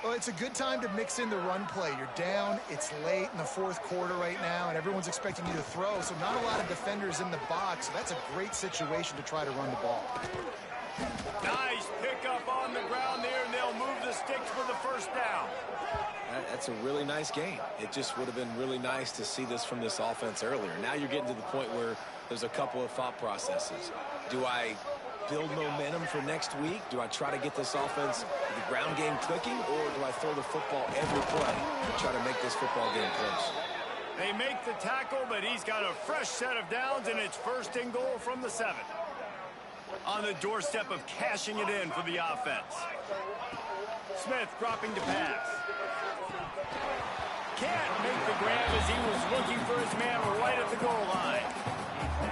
Well, it's a good time to mix in the run play. You're down, it's late in the fourth quarter right now, and everyone's expecting you to throw, so not a lot of defenders in the box. So that's a great situation to try to run the ball. Nice pickup on the ground there, and they'll move the sticks for the first down. That's a really nice game. It just would have been really nice to see this from this offense earlier. Now you're getting to the point where there's a couple of thought processes. Do I build momentum for next week? Do I try to get this offense, the ground game clicking, or do I throw the football every play and try to make this football game close? They make the tackle, but he's got a fresh set of downs, and it's 1st and goal from the 7. On the doorstep of cashing it in for the offense. Smith dropping to pass. Can't make the grab as he was looking for his man right at the goal line.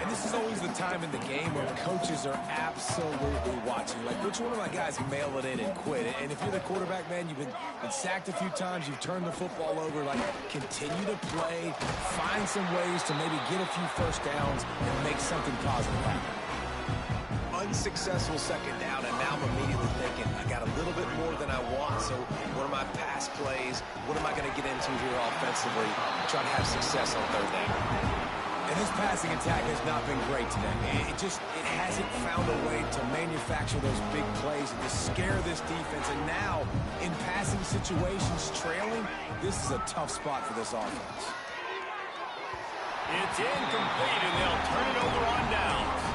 And this is always the time in the game where coaches are absolutely watching. Like, which one of my guys mail it in and quit? And if you're the quarterback, man, you've been sacked a few times, you've turned the football over. Like, continue to play, find some ways to maybe get a few first downs and make something positive happen. Unsuccessful second down, and now I'm immediately thinking, I got a little bit more than I want, so what are my pass plays? What am I going to get into here offensively? Try to have success on 3rd down. And this passing attack has not been great today. It hasn't found a way to manufacture those big plays and to scare this defense. And now, in passing situations, trailing, this is a tough spot for this offense. It's incomplete, and they'll turn it over on downs.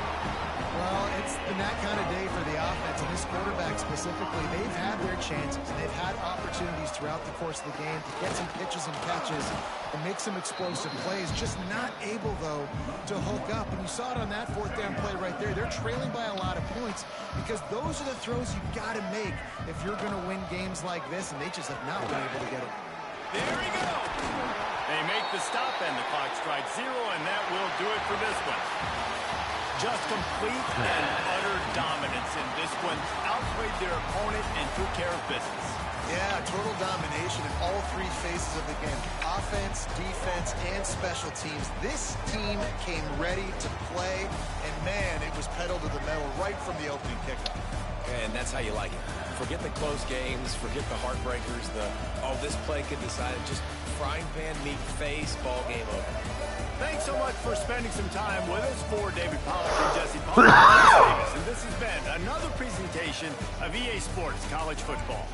Well, it's been that kind of day for the offense, and this quarterback specifically, they've had their chances, and they've had opportunities throughout the course of the game to get some pitches and catches and make some explosive plays, just not able, though, to hook up. And you saw it on that 4th down play right there. They're trailing by a lot of points because those are the throws you got to make if you're going to win games like this, and they just have not been able to get it. There he goes. They make the stop, and the clock strikes 0, and that will do it for this one. Just complete and utter dominance in this one. Outplayed their opponent and took care of business. Yeah, total domination in all 3 phases of the game. Offense, defense, and special teams. This team came ready to play, and man, it was pedal to the metal right from the opening kickoff. And that's how you like it. Forget the close games, forget the heartbreakers, this play could decide it. Just frying pan meet face, ball game over. Thanks so much for spending some time with us. For David Pollack and Jesse Pollack, and this has been another presentation of EA Sports College Football.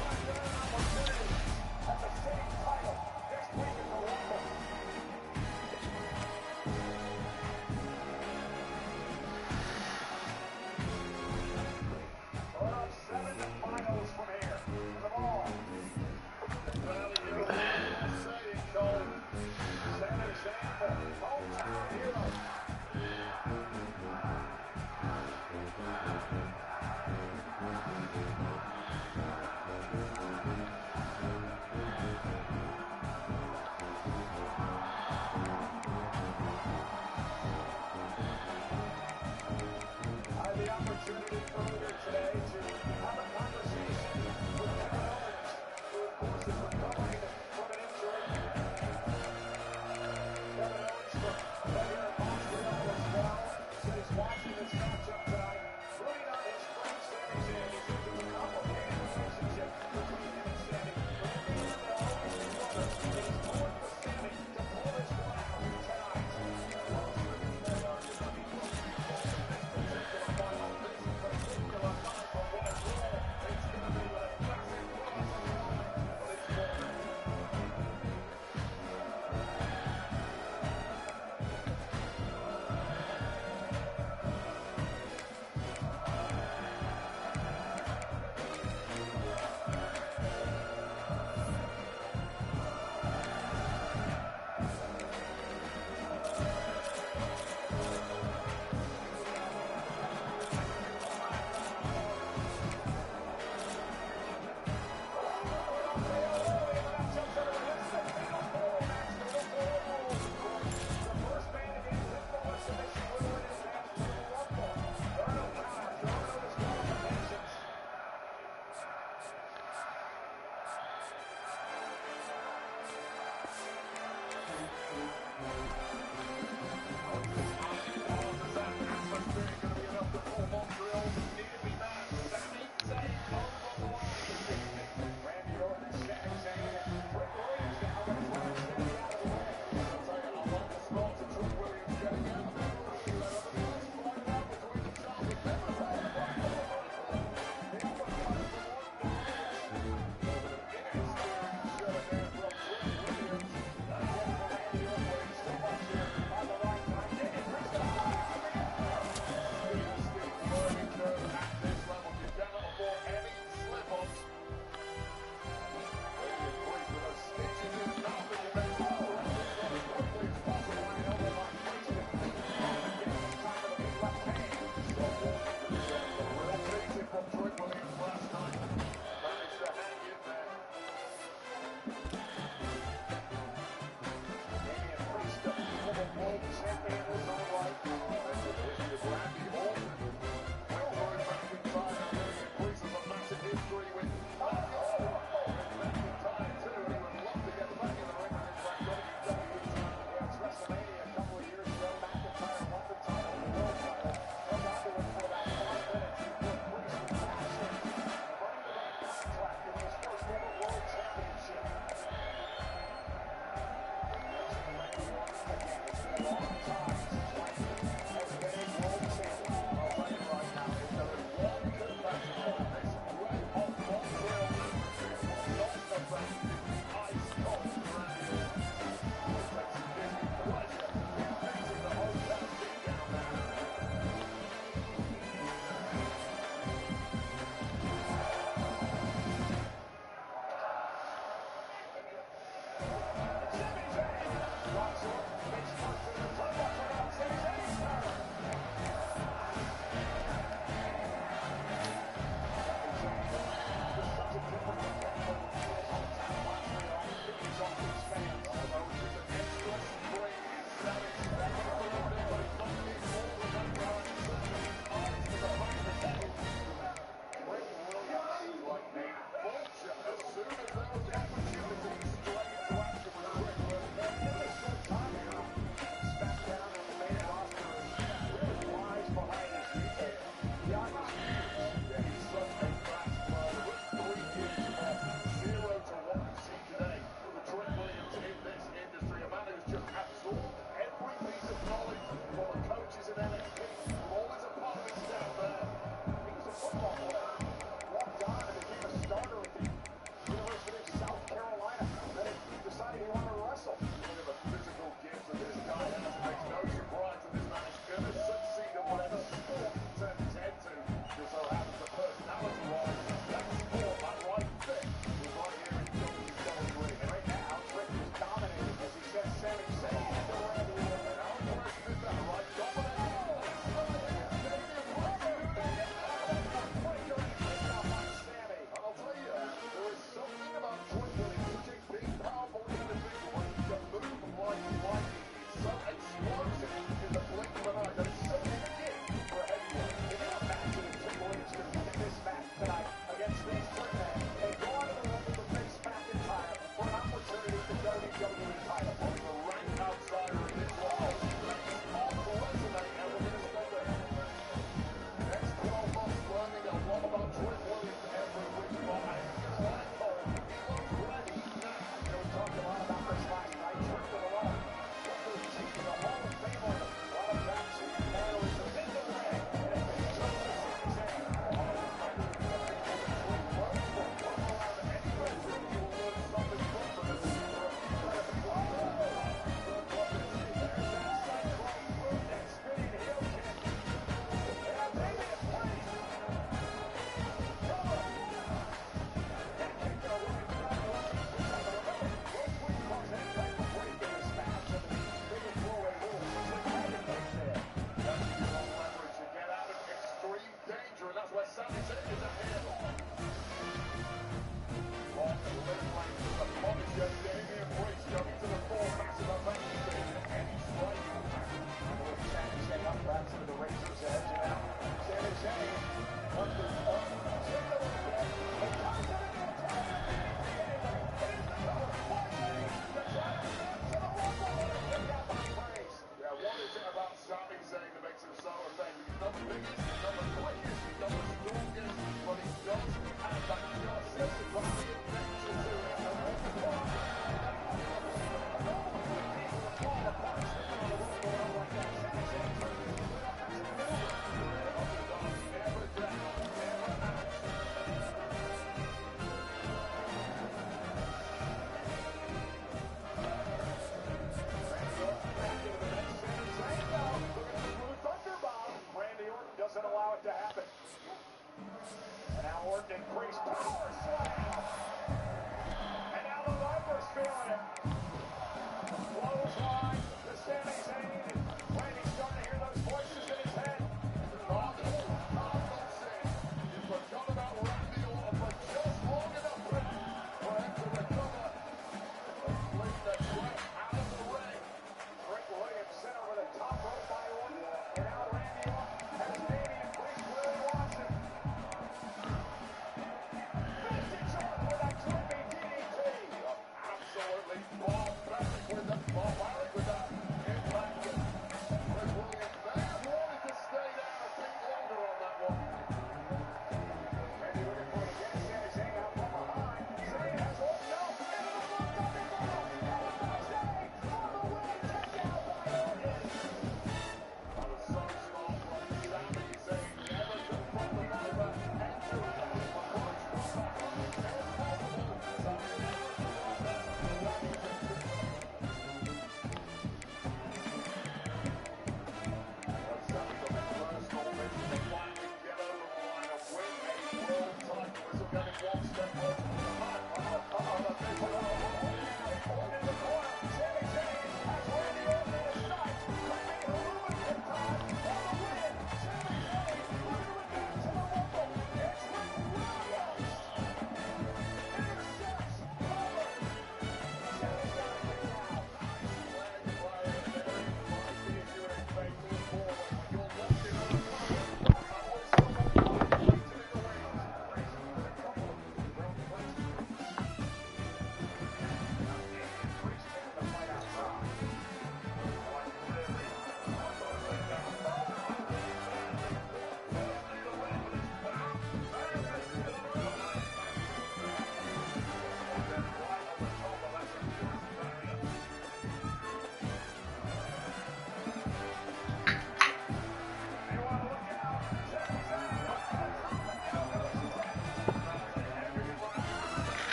Randy Orton doesn't allow it to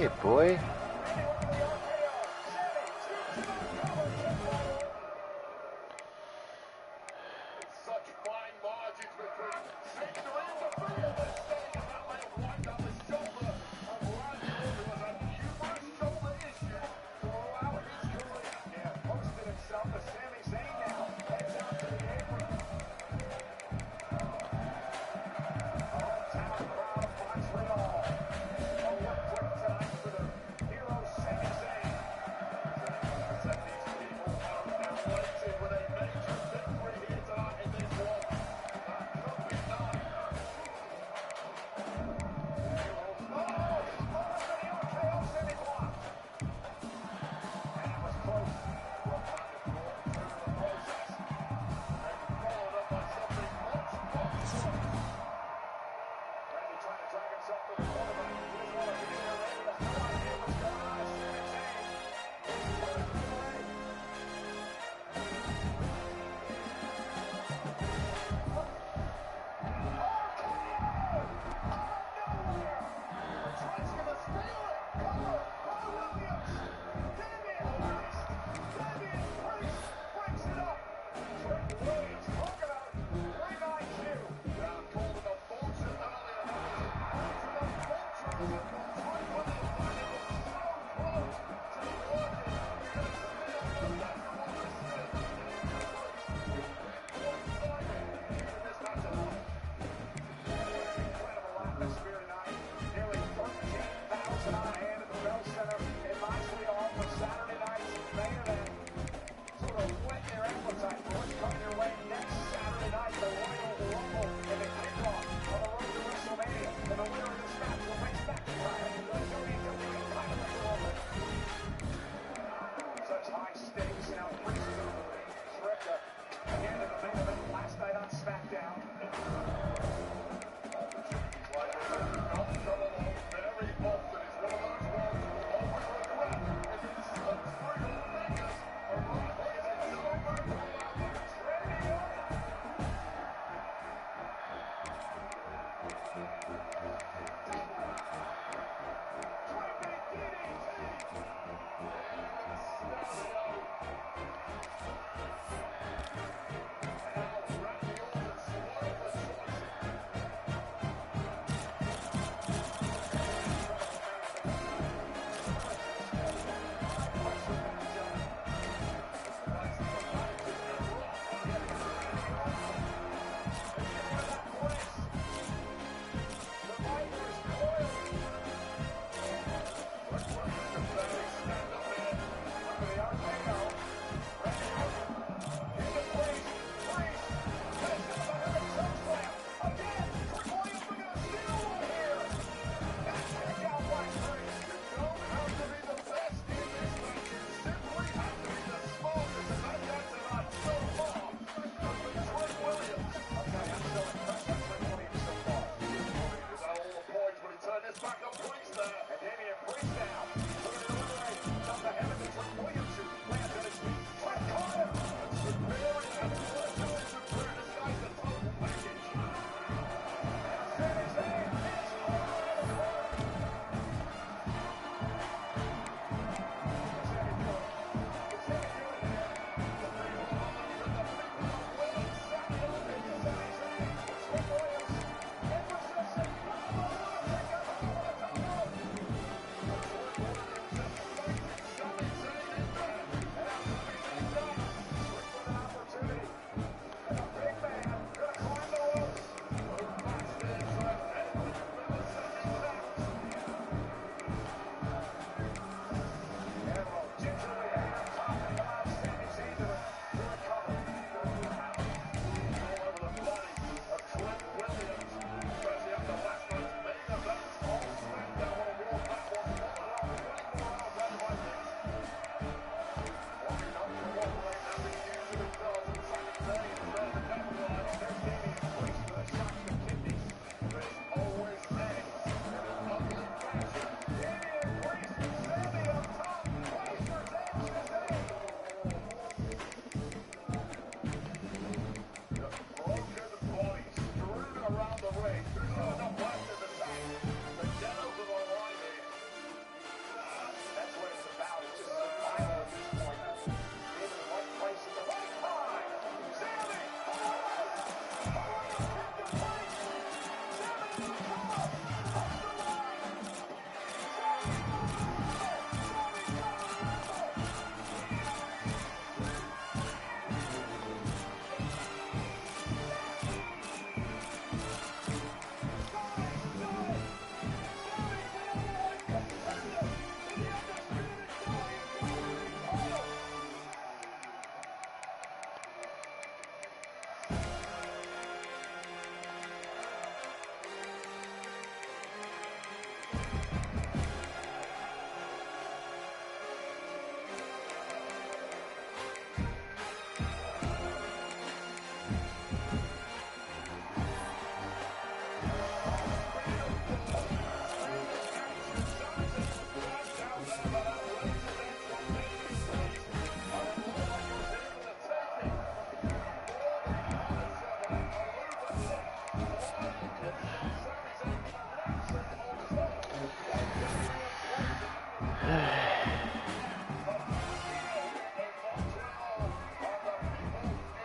it, boy. Such fine margins between victory and defeat at this stage. And that may have wiped out the shoulder of Randy Orton, who has had numerous shoulder issues throughout his career. Yeah, posted himself to Sami Zayn now. Heads out to the apron. Hometown crowd fights for it all. Oh, what quick tonight for the hero Sami Zayn. Set these people out now waiting with a major victory here tonight in this one. That could be done. And it was close. Well, back and forth through the process. And followed up by something much, much stronger. Randy trying to drag himself to the corner, but he doesn't want to be there. Randy has no idea what's going on. Sami Zayn. Incredible atmosphere tonight. Nearly 13,000 on hand at the Bell Center in Montreal for Saturday night's main event. Sort of whet their appetite for what's coming your way next Saturday night, the Royal Rumble and the kickoff on the road to WrestleMania. And the winner of this match will face McIntyre in the WWE title at the moment. Such high stakes now Priest tripped again in the main event last night on SmackDown.